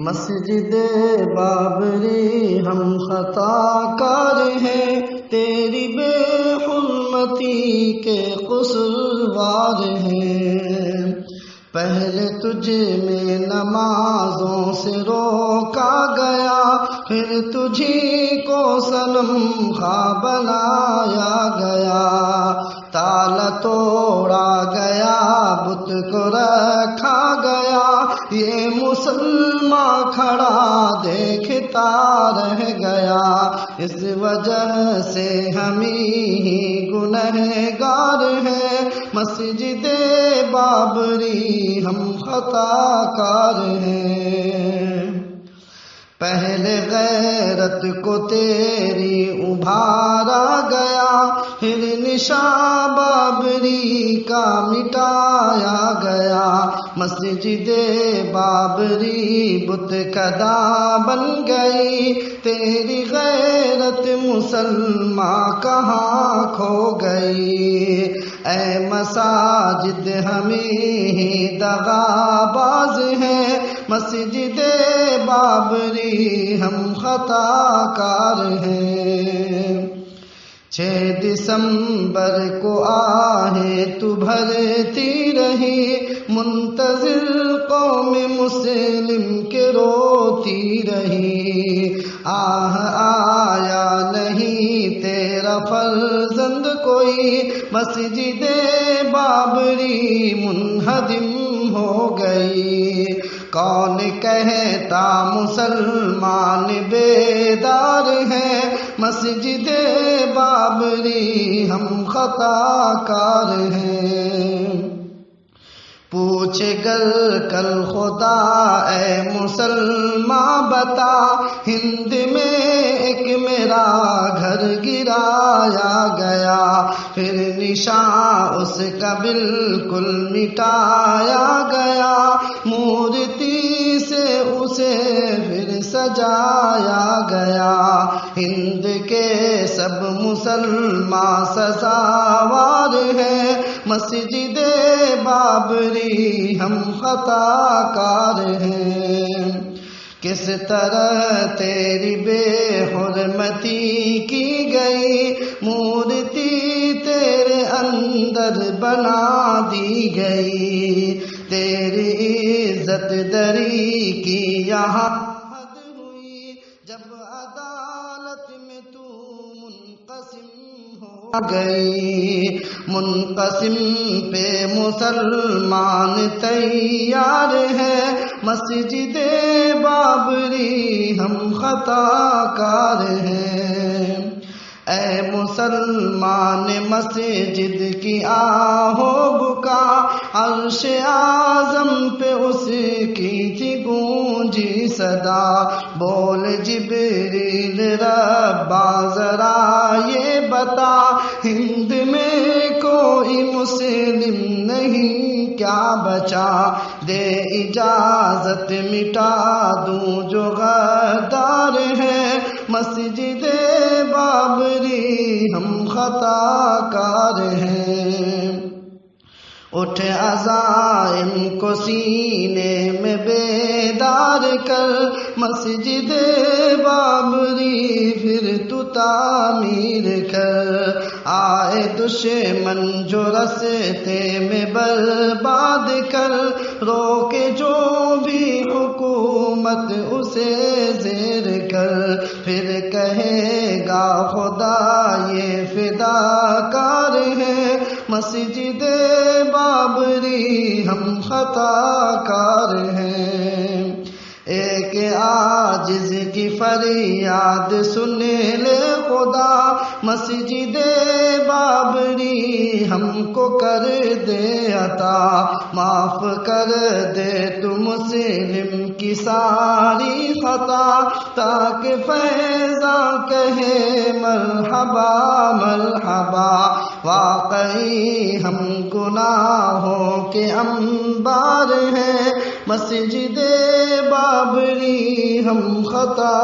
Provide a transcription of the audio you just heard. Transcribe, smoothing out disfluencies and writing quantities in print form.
مسجد بابری ہم خطا کار ہیں، تیری بے حرمتی کے قصوروار ہیں۔ پہلے تجھ میں نمازوں سے روکا گیا، پھر تجھی کو صنم خواہ بنایا گیا۔ تالا توڑا گیا، بت کو رکھا گیا، یہ مسلمان کھڑا دیکھتا رہ گیا۔ اس وجہ سے ہم ہی گنہگار ہیں، مسجد بابری ہم خطا کار ہیں۔ پہلے غیرت کو تیری ابھارا گیا، پھر نشان بابری کا مٹایا گیا۔ مسجد بابری بت کدا بن گئی، تیری غیرت مسلمان کہاں کھو گئی۔ اے مساجد ہمیں دغاباز ہیں، مسجد بابری ہم خطا کار ہیں۔ 6 دسمبر کو آہیں تو بھرتی رہی، منتظر قوم مسلم کے روتی رہی۔ آیا نہیں تیرا فرزند کوئی، مسجد بابری منہدم ہو گئی۔ کون کہتا مسلمان بیدار ہیں، مسجد بابری ہم خطا کار ہیں۔ پوچھ گر کل خدا اے مسلمان بتا، ہند میں ایک میرا گھر گرایا گیا، پھر نشان اس کا بالکل مٹایا گیا۔ مورتی سے اسے پھر سجایا گیا۔ ہند کے سب مسلمان سزاوار ہیں، مسجد بابری ہم خطا کار ہیں۔ کس طرح تیری بے حرمتی کی گئی، مورتی تیرے اندر بنا دی گئی۔ تیری عزت دری کی یہاں حد ہوئی، جب عدالت میں تو منقسم ہو گئی۔ منقسم پہ مسلمان تیار ہے، مسجد بابری ہم خطا کار ہیں۔ اے مسلمان مسجد کی آہو بکا، عرش اعظم پہ اس کی تھی گونجی صدا۔ بول جبریل ربا ذرا یہ بتا، ہند میں کوئی مسلم نہیں کیا بچا؟ دے اجازت مٹا دوں جو غدار ہے، مسجد بابری ہم خطا کار ہیں۔ اٹھ عزائم کو سینے میں بیدار کر، مسجد بابری پھر تو تعمیر کر۔ آئے دشمن جو رستے میں برباد کر، روکے جو بھی حکومت اسے زیر کر۔ پھر کہے گا خدا یہ فداکار ہے، مسجد بابری ہم خطا کار ہیں۔ ایک عاجز کی فریاد سن لے خدا، مسجد بابری ہم کو کر دے عطا۔ معاف کر دے تو مسلم کی ساری خطا، تاکہ فیضاں کہے مرحبا مرحبا۔ واقعی ہم گناہوں کے انبار ہیں، مسجد بابری ہم خطا